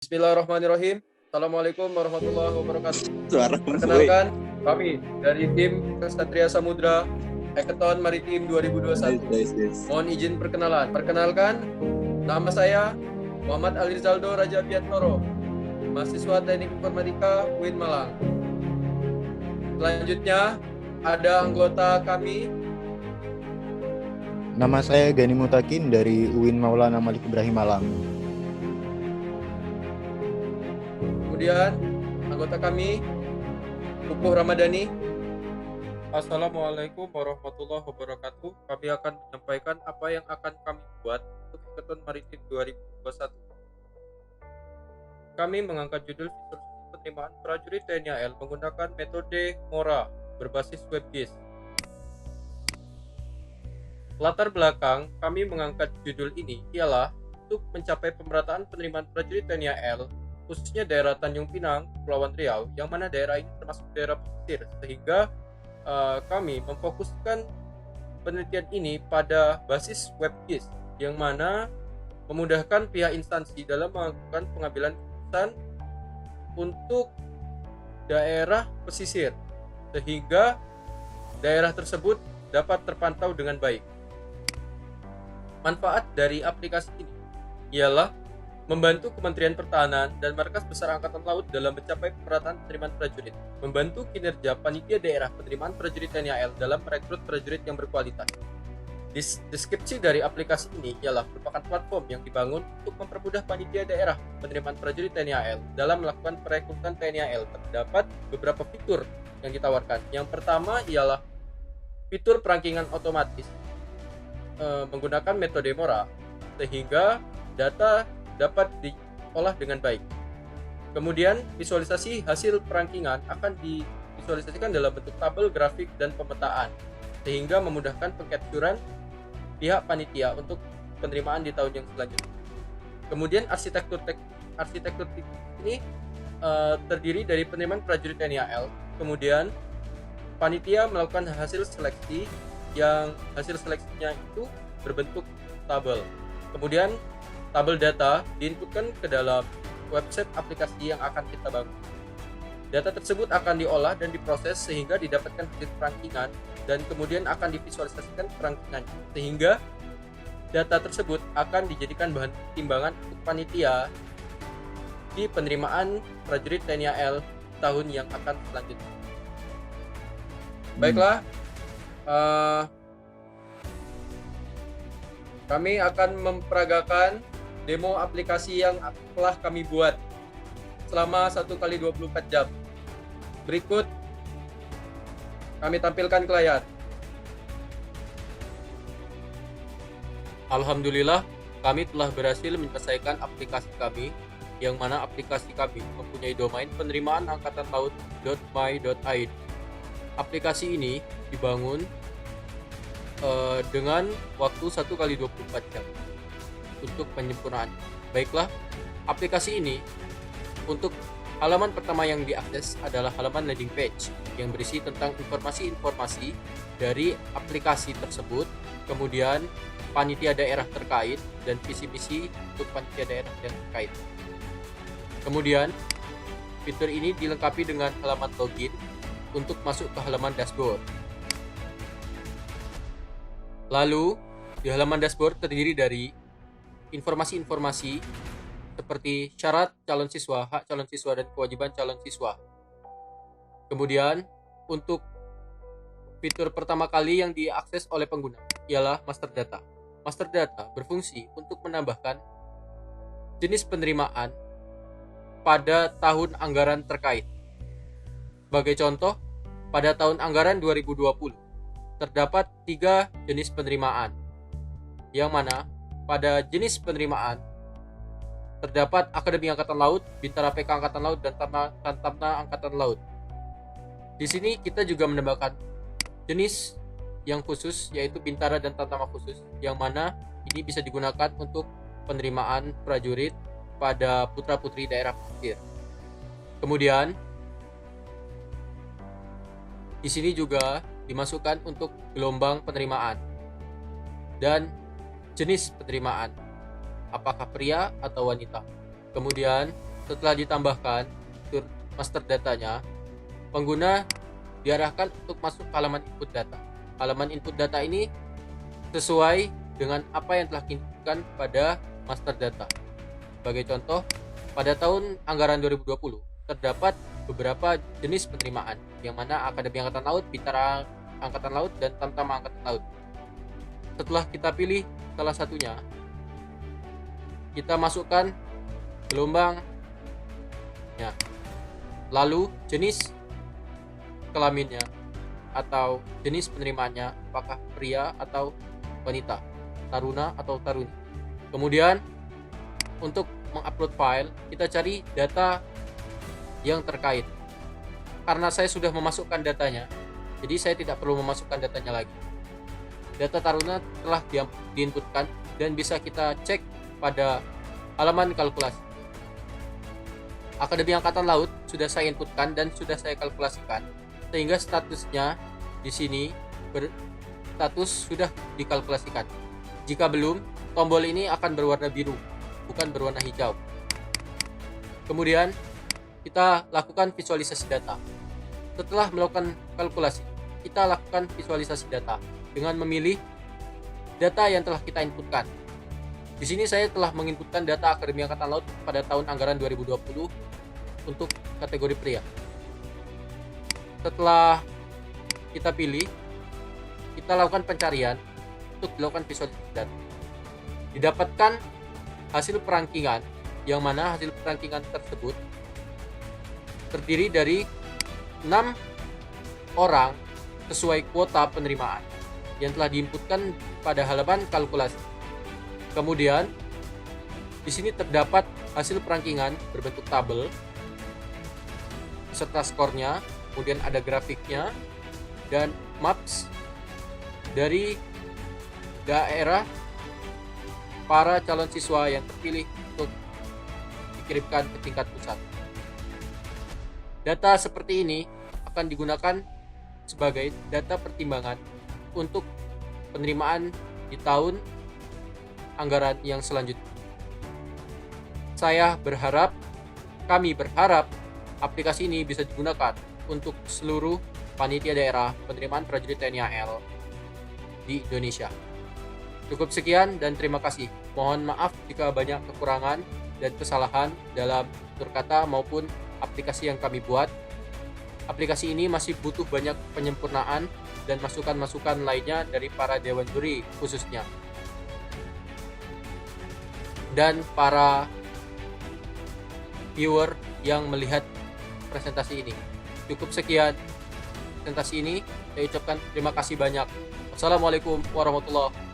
Bismillahirrahmanirrahim. Assalamualaikum warahmatullahi wabarakatuh. Suara Perkenalkan, kami dari tim Kesatria Samudra Hackathon Maritim 2021. Mohon izin perkenalan. Perkenalkan, nama saya Muhammad Alirzaldo Raja Biantoro, mahasiswa Teknik Informatika UIN Malang. Selanjutnya, ada anggota kami. Nama saya Gani Mutakin dari UIN Maulana Malik Ibrahim Malang. Kemudian, anggota kami, Pupuh Ramadhani. Assalamualaikum warahmatullahi wabarakatuh. Kami akan menyampaikan apa yang akan kami buat untuk Hackathon Maritim 2021. Kami mengangkat judul visualisasi penerimaan prajurit TNI AL menggunakan metode MORA berbasis WebGIS. Latar belakang kami mengangkat judul ini ialah untuk mencapai pemerataan penerimaan prajurit TNI AL, khususnya daerah Tanjung Pinang, Kepulauan Riau, yang mana daerah ini termasuk daerah pesisir, sehingga kami memfokuskan penelitian ini pada basis WebGIS, yang mana memudahkan pihak instansi dalam melakukan pengambilan keputusan untuk daerah pesisir, sehingga daerah tersebut dapat terpantau dengan baik. Manfaat dari aplikasi ini ialah membantu Kementerian Pertahanan dan Markas Besar Angkatan Laut dalam mencapai pemerataan penerimaan prajurit, membantu kinerja panitia daerah penerimaan prajurit TNI AL dalam merekrut prajurit yang berkualitas. Deskripsi dari aplikasi ini ialah merupakan platform yang dibangun untuk mempermudah panitia daerah penerimaan prajurit TNI AL dalam melakukan perekrutan TNI AL. Terdapat beberapa fitur yang ditawarkan. Yang pertama ialah fitur perangkingan otomatis menggunakan metode MORA, sehingga data dapat diolah dengan baik. Kemudian visualisasi hasil perangkingan akan divisualisasikan dalam bentuk tabel, grafik, dan pemetaan, sehingga memudahkan pengcapturan pihak panitia untuk penerimaan di tahun yang selanjutnya. Kemudian arsitektur ini terdiri dari penerimaan prajurit TNI AL. Kemudian panitia melakukan hasil seleksi, yang hasil seleksinya itu berbentuk tabel. Kemudian tabel data diinputkan ke dalam website aplikasi yang akan kita bangun. Data tersebut akan diolah dan diproses sehingga didapatkan hasil perangkingan, dan kemudian akan divisualisasikan perangkingannya, sehingga data tersebut akan dijadikan bahan timbangan untuk panitia di penerimaan prajurit TNI AL tahun yang akan selanjutnya. Baiklah, kami akan memperagakan demo aplikasi yang telah kami buat selama 1x24 jam. Berikut kami tampilkan ke layar. Alhamdulillah, kami telah berhasil menyelesaikan aplikasi kami, yang mana aplikasi kami mempunyai domain penerimaan angkatan laut.my.id. Aplikasi ini dibangun dengan waktu 1x24 jam untuk penyempurnaan. Baiklah, aplikasi ini untuk halaman pertama yang diakses adalah halaman landing page yang berisi tentang informasi-informasi dari aplikasi tersebut, kemudian panitia daerah terkait dan visi misi untuk panitia daerah yang terkait. Kemudian fitur ini dilengkapi dengan halaman login untuk masuk ke halaman dashboard. Lalu, di halaman dashboard terdiri dari informasi-informasi seperti syarat calon siswa, hak calon siswa, dan kewajiban calon siswa. Kemudian, untuk fitur pertama kali yang diakses oleh pengguna ialah master data. Master data berfungsi untuk menambahkan jenis penerimaan pada tahun anggaran terkait. Sebagai contoh, pada tahun anggaran 2020, terdapat 3 jenis penerimaan, yang mana pada jenis penerimaan terdapat Akademi Angkatan Laut, Bintara PK Angkatan Laut, dan Tamtama Angkatan Laut. Di sini kita juga menambahkan jenis yang khusus, yaitu Bintara dan Tamtama khusus, yang mana ini bisa digunakan untuk penerimaan prajurit pada putra-putri daerah pesisir. Kemudian di sini juga dimasukkan untuk gelombang penerimaan dan jenis penerimaan, apakah pria atau wanita. Kemudian setelah ditambahkan fitur master datanya, pengguna diarahkan untuk masuk ke halaman input data. Halaman input data ini sesuai dengan apa yang telah diinputkan pada master data. Sebagai contoh, pada tahun anggaran 2020 terdapat beberapa jenis penerimaan, yang mana Akademi Angkatan Laut, Bintara Angkatan Laut, dan Tamtama Angkatan Laut. Setelah kita pilih salah satunya, kita masukkan gelombangnya, lalu jenis kelaminnya atau jenis penerimaannya, apakah pria atau wanita, taruna atau taruni. Kemudian untuk mengupload file, kita cari data yang terkait. Karena saya sudah memasukkan datanya, jadi saya tidak perlu memasukkan datanya lagi. Data taruna telah diinputkan dan bisa kita cek pada halaman kalkulasi. Akademi Angkatan Laut sudah saya inputkan dan sudah saya kalkulasikan, sehingga statusnya di sini berstatus sudah dikalkulasikan. Jika belum, tombol ini akan berwarna biru, bukan berwarna hijau. Kemudian kita lakukan visualisasi data. Setelah melakukan kalkulasi, kita lakukan visualisasi data dengan memilih data yang telah kita inputkan. Di sini saya telah menginputkan data Akademi Angkatan Laut pada tahun anggaran 2020 untuk kategori pria. Setelah kita pilih, kita lakukan pencarian untuk dilakukan visualisasi data. Didapatkan hasil perangkingan, yang mana hasil perangkingan tersebut terdiri dari 6 orang sesuai kuota penerimaan yang telah diinputkan pada halaman kalkulasi. Kemudian di sini terdapat hasil perangkingan berbentuk tabel beserta skornya, kemudian ada grafiknya dan maps dari daerah para calon siswa yang terpilih untuk dikirimkan ke tingkat pusat. Data seperti ini akan digunakan sebagai data pertimbangan untuk penerimaan di tahun anggaran yang selanjutnya. Kami berharap aplikasi ini bisa digunakan untuk seluruh panitia daerah penerimaan prajurit TNI AL di Indonesia. Cukup sekian dan terima kasih. Mohon maaf jika banyak kekurangan dan kesalahan dalam tutur kata maupun aplikasi yang kami buat. Aplikasi ini masih butuh banyak penyempurnaan dan masukan-masukan lainnya dari para dewan juri khususnya. Dan para viewer yang melihat presentasi ini. Cukup sekian presentasi ini. Saya ucapkan terima kasih banyak. Wassalamualaikum warahmatullahi wabarakatuh.